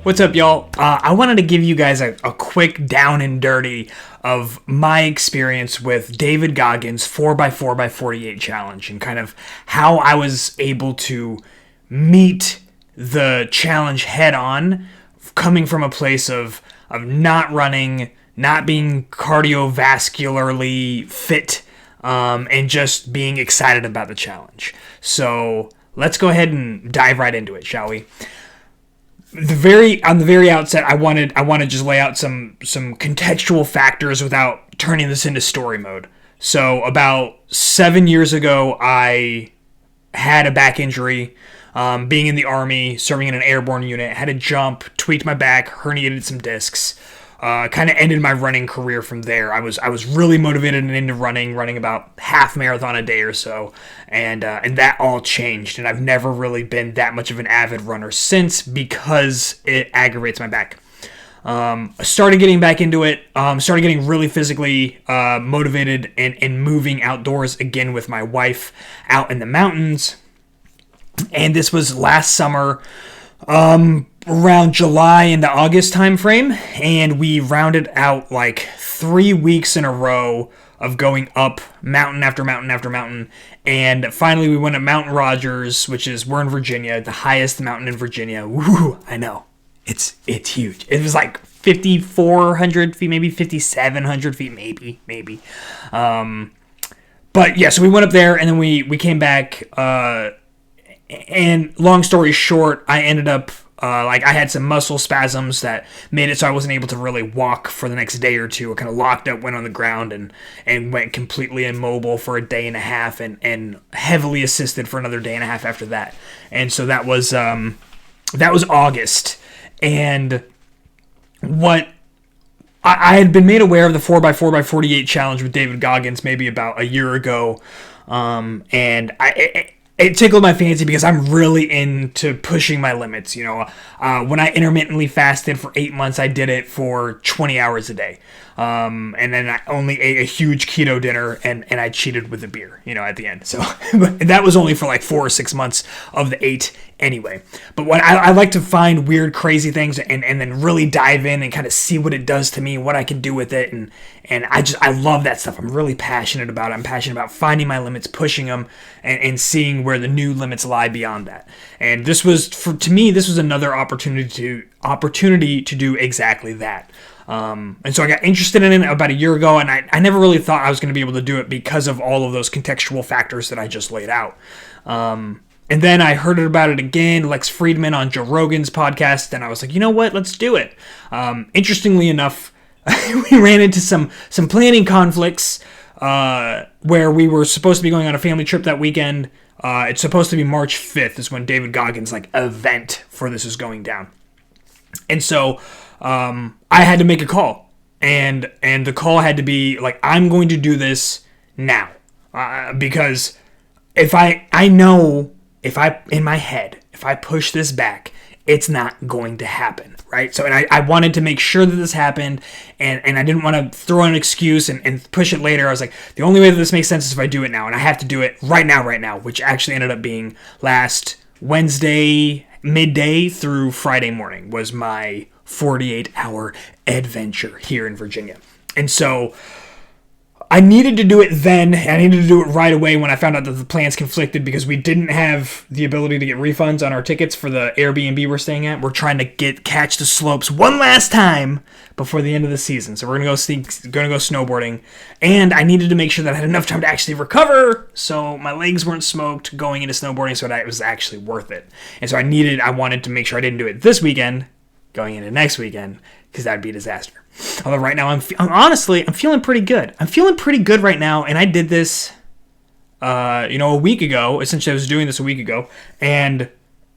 What's up, y'all? I wanted to give you guys a quick down and dirty of my experience with David Goggins' 4x4x48 challenge and kind of how I was able to meet the challenge head on, coming from a place of not running, not being cardiovascularly fit, and just being excited about the challenge. So let's go ahead and dive right into it, shall we? On the very outset, I want to just lay out some contextual factors without turning this into story mode. So about 7 years ago, I had a back injury. Being in the Army, serving in an airborne unit, had a jump, tweaked my back, herniated some discs. Kind of ended my running career from there. I was really motivated and into running about half marathon a day or so, and that all changed. And I've never really been that much of an avid runner since because it aggravates my back. I started getting back into it. Started getting really physically motivated and moving outdoors again with my wife out in the mountains. And this was last summer. Around July into August time frame, and we rounded out like 3 weeks in a row of going up mountain after mountain after mountain, and finally we went to Mount Rogers, which is, we're in Virginia, the highest mountain in Virginia. Woo, I know, it's huge. It was like 5,400 feet, maybe 5,700 feet, maybe. But yeah, so we went up there, and then we came back, and long story short, I ended up I had some muscle spasms that made it so I wasn't able to really walk for the next day or two. I kind of locked up, went on the ground, and went completely immobile for a day and a half, and heavily assisted for another day and a half after that. And so that was August. And what I had been made aware of the 4x4x48 challenge with David Goggins maybe about a year ago, and it tickled my fancy because I'm really into pushing my limits. You know, when I intermittently fasted for 8 months, I did it for 20 hours a day. And then I only ate a huge keto dinner, and I cheated with a beer, at the end. So that was only for like 4 or 6 months of the 8 anyway. But what I like to find weird, crazy things and then really dive in and kind of see what it does to me, what I can do with it. And I love that stuff. I'm really passionate about it. I'm passionate about finding my limits, pushing them, and seeing where the new limits lie beyond that. And this was, to me, another opportunity to do exactly that. And so I got interested in it about a year ago, and I never really thought I was going to be able to do it because of all of those contextual factors that I just laid out. And then I heard about it again, Lex Friedman on Joe Rogan's podcast, and I was like, you know what, let's do it. Interestingly enough, we ran into some planning conflicts where we were supposed to be going on a family trip that weekend. It's supposed to be March 5th is when David Goggins' event for this is going down. And so I had to make a call, and the call had to be I'm going to do this now, because if in my head, if I push this back, it's not going to happen, right? So, and I wanted to make sure that this happened, and I didn't want to throw in an excuse and push it later. I was like, the only way that this makes sense is if I do it now, and I have to do it right now, which actually ended up being last Wednesday midday through Friday morning was my 48-hour adventure here in Virginia. And so I needed to do it then. I needed to do it right away when I found out that the plans conflicted because we didn't have the ability to get refunds on our tickets for the Airbnb we're staying at. We're trying to catch the slopes one last time before the end of the season. So we're gonna go snowboarding, and I needed to make sure that I had enough time to actually recover, so my legs weren't smoked going into snowboarding, so that it was actually worth it. And so I wanted to make sure I didn't do it this weekend, going into next weekend, because that'd be a disaster. Although right now I'm feeling pretty good. I'm feeling pretty good right now, and I did this, a week ago. Essentially, I was doing this a week ago, and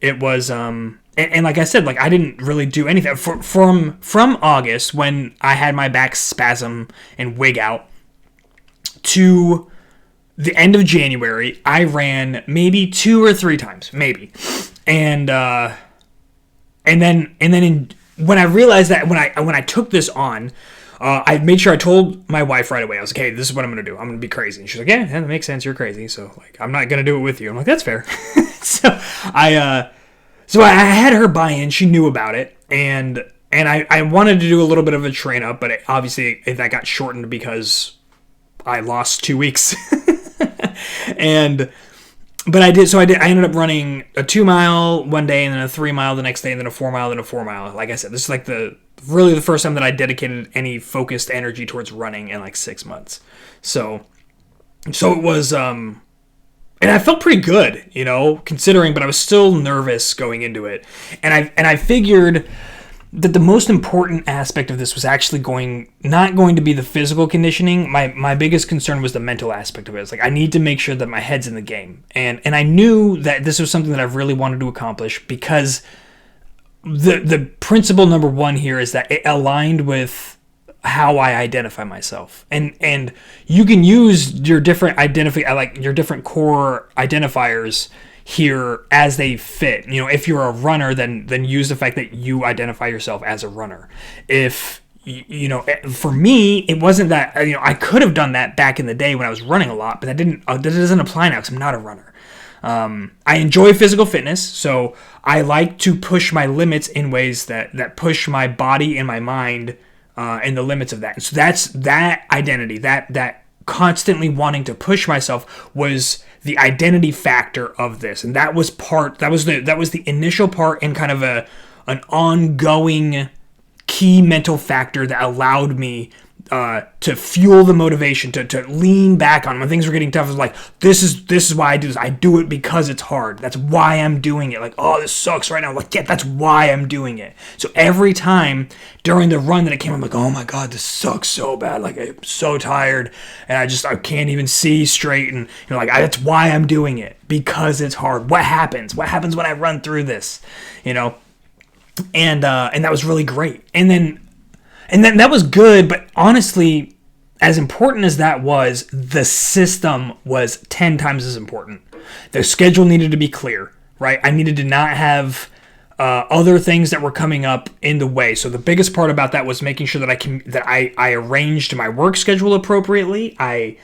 it was, and like I said, I didn't really do anything from August when I had my back spasm and wig out to the end of January. I ran maybe 2 or 3 times, maybe, and then when I realized that when I took this on, I made sure I told my wife right away. I was like, hey, this is what I'm going to do. I'm going to be crazy. And she's like, yeah, that makes sense. You're crazy. So I'm not going to do it with you. I'm like, that's fair. So I had her buy in. She knew about it. and I wanted to do a little bit of a train up, but obviously that got shortened because I lost 2 weeks. But I ended up running a 2 mile one day, and then a 3 mile the next day, and then a 4 mile, then a 4 mile. Like I said, this is like really the first time that I dedicated any focused energy towards running in like 6 months. So it was, and I felt pretty good, considering, but I was still nervous going into it. And I figured that the most important aspect of this was actually not going to be the physical conditioning. My biggest concern was the mental aspect of it. It's like, I need to make sure that my head's in the game. And I knew that this was something that I really wanted to accomplish because the principle number one here is that it aligned with how I identify myself. And you can use your different your different core identifiers here as they fit. If you're a runner, then use the fact that you identify yourself as a runner. If for me, it wasn't that, I could have done that back in the day when I was running a lot, but that doesn't apply now because I'm not a runner. I enjoy physical fitness, so I like to push my limits in ways that push my body and my mind in the limits of that. And so that's that identity, that constantly wanting to push myself was the identity factor of this. And that was the initial part and kind of an ongoing key mental factor that allowed me to fuel the motivation, to lean back on when things were getting tough. It was like, this is why I do this. I do it because it's hard. That's why I'm doing it. Like, oh, this sucks right now. Like, yeah, that's why I'm doing it. So every time during the run that it came, I'm like, oh my God, this sucks so bad. Like, I'm so tired and I can't even see straight. And that's why I'm doing it, because it's hard. What happens? What happens when I run through this? And that was really great. And then that was good, but honestly, as important as that was, the system was 10 times as important. The schedule needed to be clear, right? I needed to not have other things that were coming up in the way. So the biggest part about that was making sure that I arranged my work schedule appropriately. I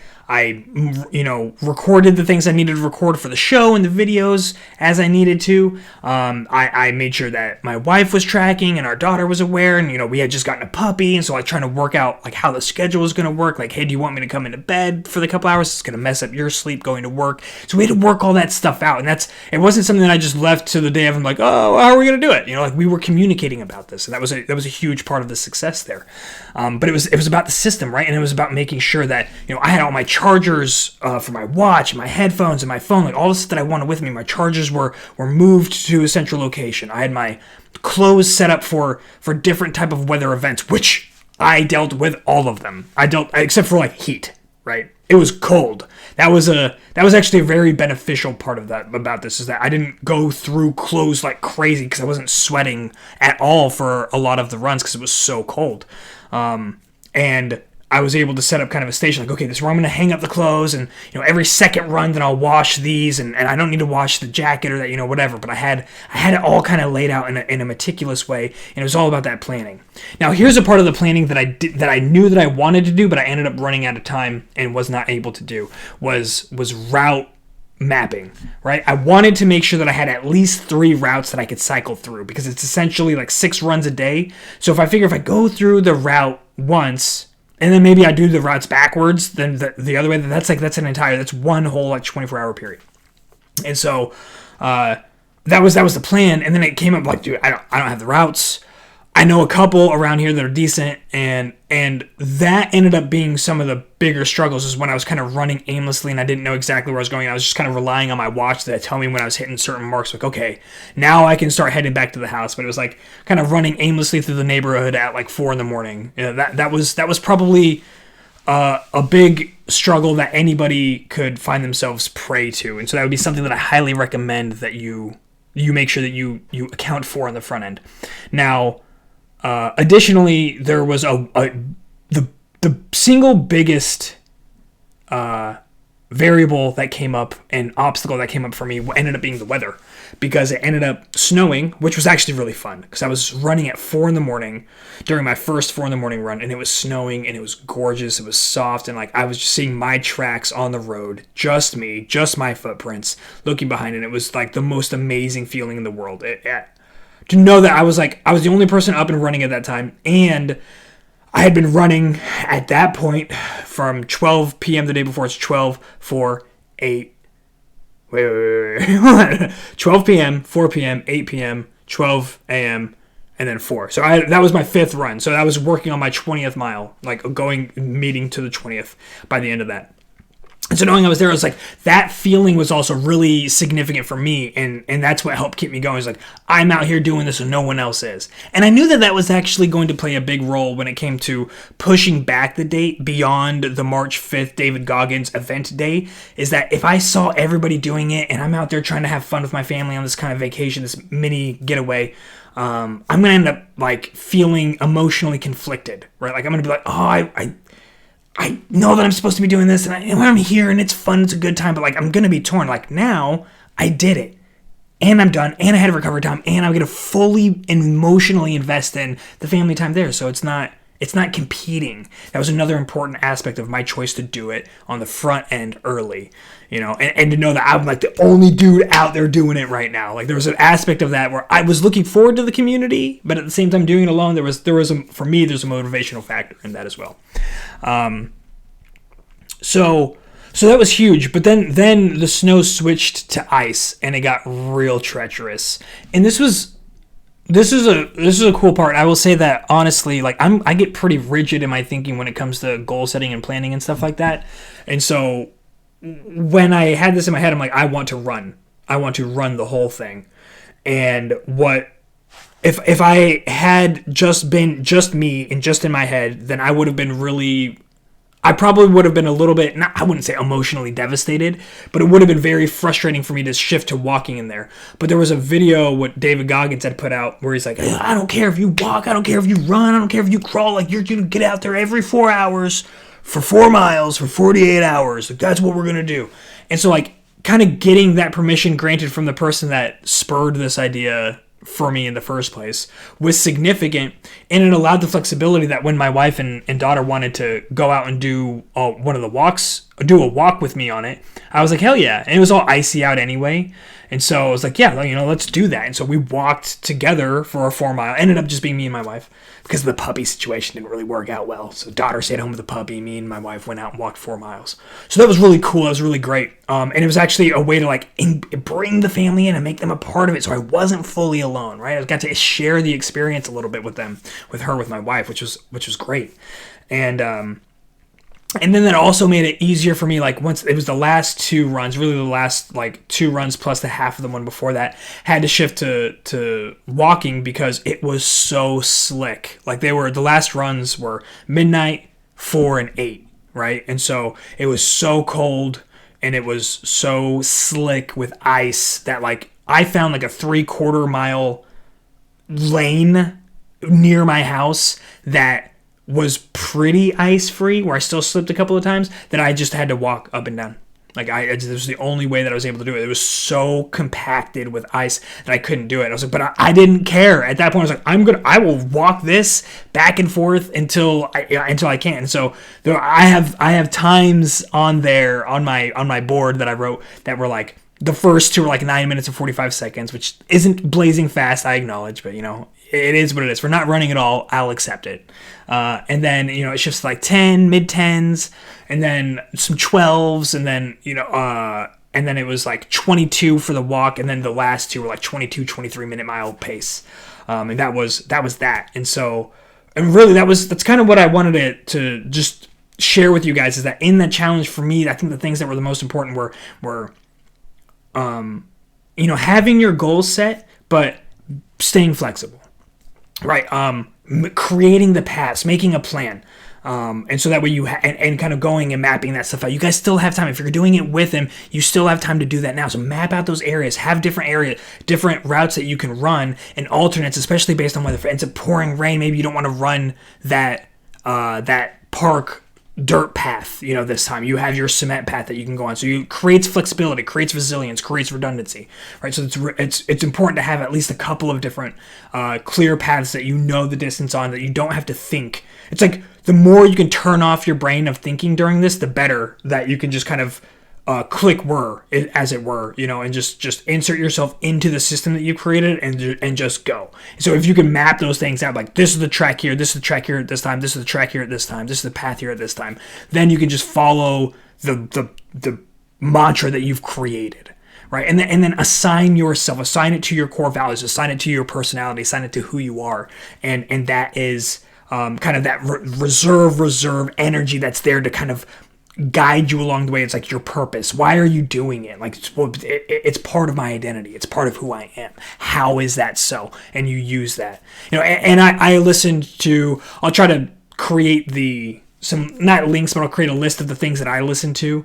recorded the things I needed to record for the show and the videos as I needed to. I made sure that my wife was tracking and our daughter was aware, and we had just gotten a puppy, and so I trying to work out like how the schedule was going to work. Like, hey, do you want me to come into bed for the couple hours? It's going to mess up your sleep going to work. So we had to work all that stuff out, and it wasn't something that I just left to the day of. I'm like, oh, how are we going to do it? We were communicating about this, and that was a huge part of the success there. But it was about the system, right? And it was about making sure that I had all my chargers for my watch, my headphones, and my phone, like all the stuff that I wanted with me. My chargers were moved to a central location. I had my clothes set up for different type of weather events, which I dealt with all of them. Except for like heat, right? It was cold. That was actually a very beneficial part of that about this, is that I didn't go through clothes like crazy because I wasn't sweating at all for a lot of the runs because it was so cold. And I was able to set up kind of a station, like, okay, this is where I'm going to hang up the clothes, and every second run, then I'll wash these, and I don't need to wash the jacket or that, whatever. But I had it all kind of laid out in a meticulous way, and it was all about that planning. Now, here's a part of the planning that I knew that I wanted to do, but I ended up running out of time and was not able to do, was route mapping, right? I wanted to make sure that I had at least 3 routes that I could cycle through, because it's essentially like 6 runs a day. So if I go through the route once, and then maybe I do the routes backwards, then the other way, that's one whole like 24-hour period. And so that was the plan. And then it came up like, dude, I don't have the routes. I know a couple around here that are decent, and that ended up being some of the bigger struggles, is when I was kind of running aimlessly and I didn't know exactly where I was going. I was just kind of relying on my watch to tell me when I was hitting certain marks. Like, okay, now I can start heading back to the house. But it was like kind of running aimlessly through the neighborhood at like 4 a.m. That was probably a big struggle that anybody could find themselves prey to, and so that would be something that I highly recommend that you make sure that you account for on the front end. Now, additionally, there was the single biggest variable that came up and obstacle that came up for me ended up being the weather, because it ended up snowing, which was actually really fun because I was running at 4 a.m. during my first 4 a.m. run, and it was snowing and it was gorgeous. It was soft, and like I was just seeing my tracks on the road, just me, just my footprints looking behind it. It was like the most amazing feeling in the world. to know that I was the only person up and running at that time, and I had been running at that point from 12 p.m. the day before. It's 12, 4, 8. Wait. 12 p.m., 4 p.m., 8 p.m., 12 a.m., and then 4. So that was my 5th run. So I was working on my 20th mile, like meeting to the 20th by the end of that. And so knowing I was there, I was like, that feeling was also really significant for me, and that's what helped keep me going. It's like, I'm out here doing this and no one else is. And I knew that was actually going to play a big role when it came to pushing back the date beyond the March 5th David Goggins event day, is that if I saw everybody doing it and I'm out there trying to have fun with my family on this kind of vacation, this mini getaway, I'm going to end up like feeling emotionally conflicted, right? Like I'm going to be like, oh, I know that I'm supposed to be doing this, and I'm here, and it's fun, it's a good time, but like I'm gonna be torn. Like now, I did it, and I'm done, and I had a recovery time, and I'm gonna fully and emotionally invest in the family time there. So it's not competing. That was another important aspect of my choice to do it on the front end early, and to know that I'm like the only dude out there doing it right now. Like there was an aspect of that where I was looking forward to the community, but at the same time doing it alone, for me, there's a motivational factor in that as well. So that was huge, but then the snow switched to ice and it got real treacherous. And this is a cool part. I will say that honestly, like I get pretty rigid in my thinking when it comes to goal setting and planning and stuff like that. And so when I had this in my head, I'm like, I want to run the whole thing. And if I had just been just me and just in my head, then I probably would have been a little bit, I wouldn't say emotionally devastated, but it would have been very frustrating for me to shift to walking in there. But there was a video what David Goggins had put out where he's like, I don't care if you walk, I don't care if you run, I don't care if you crawl, like you're going to get out there every 4 hours for 4 miles for 48 hours. Like that's what we're going to do. And so like kind of getting that permission granted from the person that spurred this idea for me in the first place was significant, and it allowed the flexibility that when my wife and daughter wanted to go out and do a walk with me on it, I was like, hell yeah. And it was all icy out anyway, and so I was like, yeah, let's do that. And so we walked together for a 4 mile. Ended up just being me and my wife because the puppy situation didn't really work out well. So daughter stayed home with the puppy. Me and my wife went out and walked 4 miles. So that was really cool. That was really great. And it was actually a way to like bring the family in and make them a part of it. So I wasn't fully alone, right? I got to share the experience a little bit with them, with my wife, which was great. And then that also made it easier for me, like once it was the last 2 runs, really the last like 2 runs plus the half of the one before that, had to shift to walking because it was so slick. Like the last runs were midnight, 4, and 8, right? And so it was so cold and it was so slick with ice that like I found like a 3/4 mile lane near my house that was pretty ice free, where I still slipped a couple of times, that I just had to walk up and down. Like this was the only way that I was able to do it. It was so compacted with ice that I couldn't do it. I was like, but I didn't care at that point. I was like, I will walk this back and forth until I can. And so I have times on there on my board that I wrote that were like, the first 2 were like 9 minutes and 45 seconds, which isn't blazing fast, I acknowledge, but it is what it is. For not running at all, I'll accept it. And then, it shifts to like 10, mid-10s, and then some 12s, and then, and then it was like 22 for the walk, and then the last 2 were like 22, 23-minute mile pace. And that was that. And so, and really that's kind of what I wanted to just share with you guys, is that in that challenge for me, I think the things that were the most important were having your goals set, but staying flexible, right? Creating the paths, making a plan. And so that way and kind of going and mapping that stuff out. You guys still have time. If you're doing it with him, you still have time to do that now. So map out those areas, have different routes that you can run, and alternates, especially based on weather. If it ends up pouring rain, maybe you don't want to run that park dirt path, this time. You have your cement path that you can go on. So it creates flexibility, creates resilience, creates redundancy, right? So it's important to have at least a couple of different clear paths that the distance on, that you don't have to think. It's like the more you can turn off your brain of thinking during this, the better that you can just kind of click were, as it were, and just insert yourself into the system that you created and just go. So if you can map those things out, like this is the track here, this is the track here at this time, this is the track here at this time, this is the path here at this time, then you can just follow the mantra that you've created, right? And then assign it to your core values, assign it to your personality, assign it to who you are, and that is kind of that reserve energy that's there to kind of guide you along the way. It's like your purpose. Why are you doing it? Like it's part of my identity. It's part of who I am. How is that so? And you use that, and I listened to, I'll try to create some, not links, but I'll create a list of the things that I listen to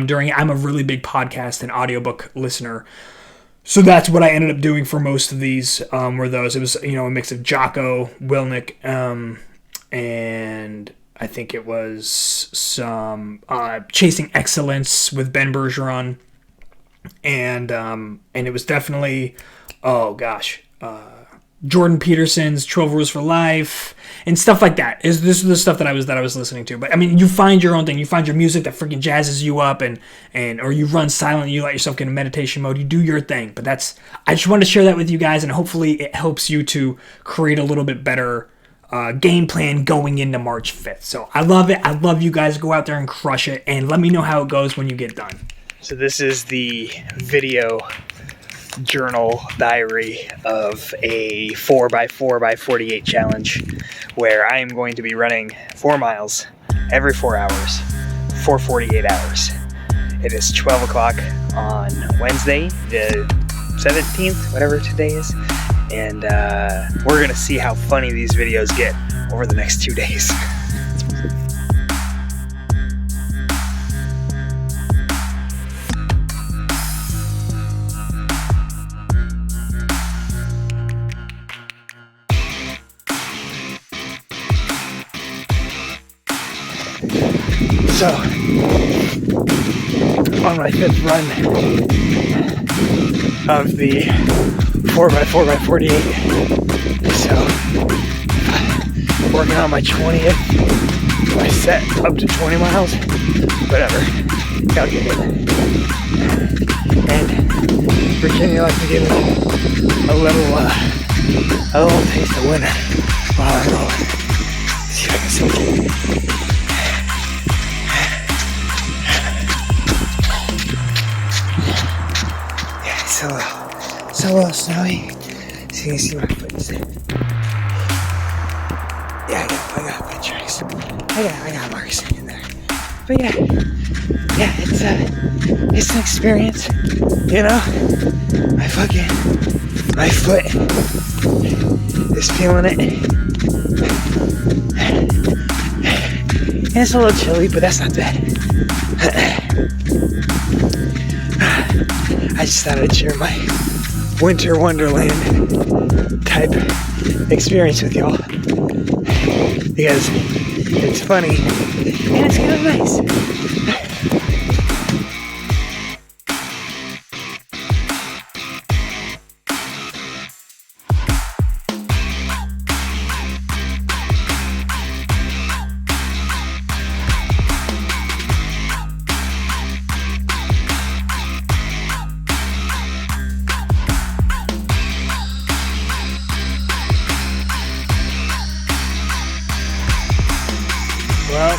during it. I'm a really big podcast and audiobook listener. So that's what I ended up doing for most of these, were those. It was, a mix of Jocko, Willnick, and I think it was some Chasing Excellence with Ben Bergeron, and it was definitely, Jordan Peterson's 12 Rules for Life and stuff like that. This is the stuff that I was listening to. But I mean, you find your own thing. You find your music that freaking jazzes you up, and or you run silent. You let yourself get in meditation mode. You do your thing. But I just wanted to share that with you guys, and hopefully it helps you to create a little bit better game plan going into March 5th. So I love it. I love you guys. Go out there and crush it, and let me know how it goes when you get done. So this is the video journal diary of a 4x4x48 challenge, where I am going to be running 4 miles every 4 hours for 48 hours. It is 12 o'clock on Wednesday, the 17th, whatever today is. And we're going to see how funny these videos get over the next 2 days. So, on my 5th run of the 4x4x48, so working on my 20th, I set up to 20 miles, whatever, gotta get it. And Virginia likes to give me a little taste of winter while I'm rolling. See if I can switch it. It's a little snowy, so you can see my foot is. Yeah, I got my tracks. I got marks in there. But yeah, it's an experience, my foot is feeling it. And it's a little chilly, but that's not bad. I just thought I'd share my winter wonderland type experience with y'all, because it's funny and it's kind of nice. Well,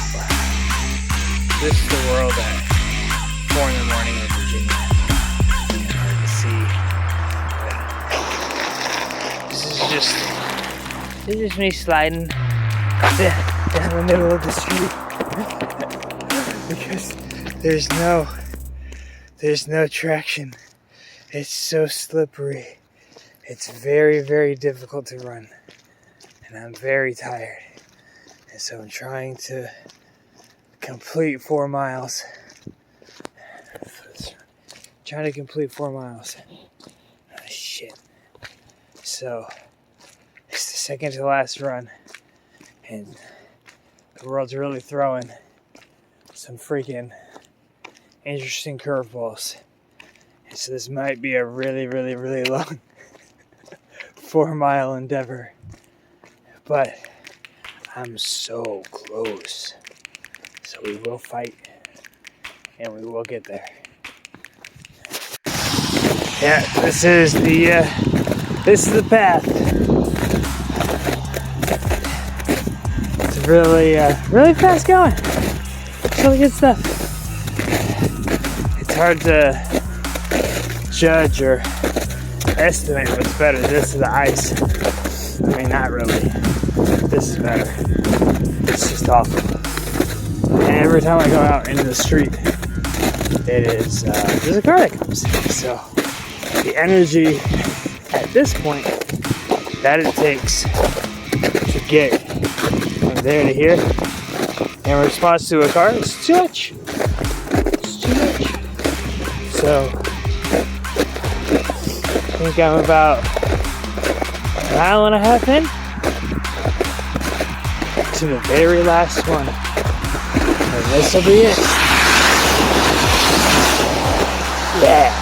this is the world at 4 in the morning in Virginia. It's hard to see. This is just me sliding down the middle of the street because there's no traction. It's so slippery. It's very, very difficult to run, and I'm very tired. And so I'm trying to complete 4 miles. Oh, shit. So, it's the second to last run. And the world's really throwing some freaking interesting curveballs. And so this might be a really, really, really long 4-mile endeavor. But I'm so close. So we will fight and we will get there. Yeah, this is the path. It's really fast going. It's really good stuff. It's hard to judge or estimate what's better. This is the ice. I mean, not really. This is better. It's just awful. And every time I go out into the street, it is, there's a car that comes. So the energy at this point that it takes to get from there to here in response to a car is too much. It's too much. So I think I'm about a mile and a half in to the very last one. And this will be it. Yeah.